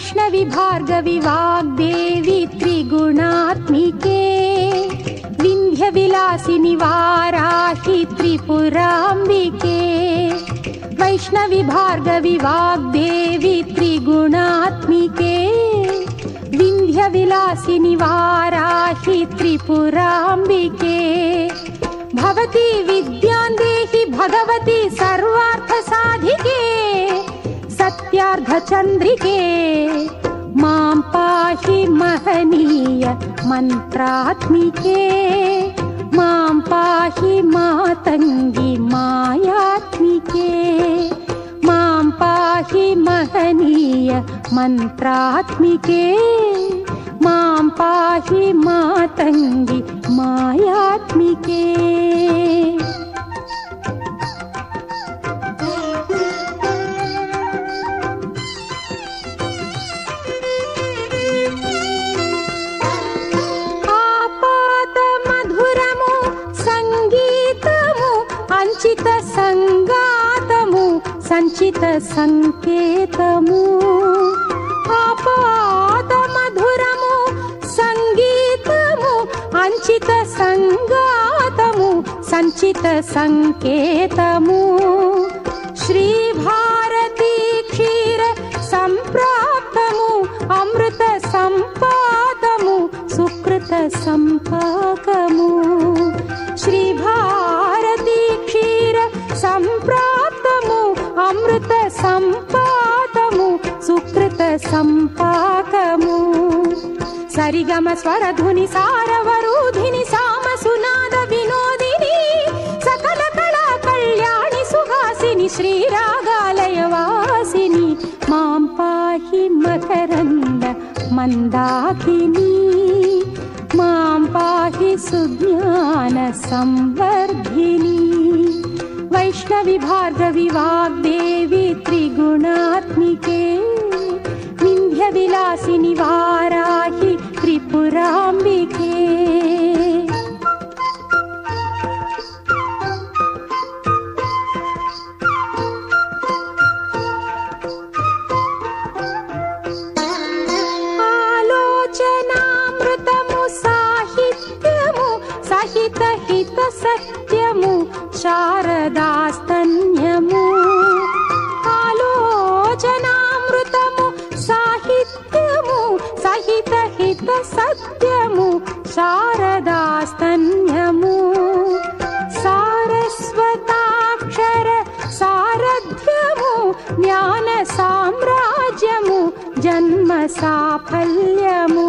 వైష్ణవి భార్గవి వాగ్దేవి త్రిగుణాత్మికే వింధ్య విలాసిని వారాహి త్రిపురాంబికే వైష్ణవి భార్గవి వాగ్దేవి త్రిగుణాత్మికే వింధ్య విలాసిని వారాహి త్రిపురాంబికే భవతి విద్యాందేహి భగవతి సర్వార్థ సాధికే సత్యార్థ చంద్రికే మాం పాహి మహనీయ మంత్రాత్మికే మాం పాహి మాతంగి మాయాత్మికే మాం పాహి మహనీయ మంత్రాత్మికే మాం పాహి మాతంగి మాయాత్మికే ఆపాత మధురము సంగీతము అంచిత సంగాతము సంచిత సంకేతము ఆపాత మధురము సంగీతము అంచిత సంగాతము సంచిత సంకేతము శ్రీ భారతీ క్షీర సంప్రాప్తము అమృత సంపాదము సుకృత సంపాకము శ్రీ భారతీ క్షీర సంప్రాప్తము అమృత సంపాదము సుకృత సంపాకము సరిగమ స్వరధుని సారవరూధిని సామ సునాద వినోదిని సకల కళా కళ్యాణి సుహాసిని శ్రీరాగాలయ వాసిని మాం పాహి మకరంద మందాకిని మాం పాహి సుజ్ఞాన సంవర్ధిని వైష్ణవి భార్గవి వాగ్దేవి త్రిగుణాత్మికే వింధ్య విలాసిని వారాహి త్రిపురాంబికే ఆలోచనామృతము సాహిత్యము సహిత హిత సత్యము శారదాస్తన్యము ఆలోచనామృతము సాహిత్యము సహిత హిత సత్యము శారదాస్తన్యము సారస్వతాక్షర సారథ్యము జ్ఞాన సామ్రాజ్యము జన్మ సాఫల్యము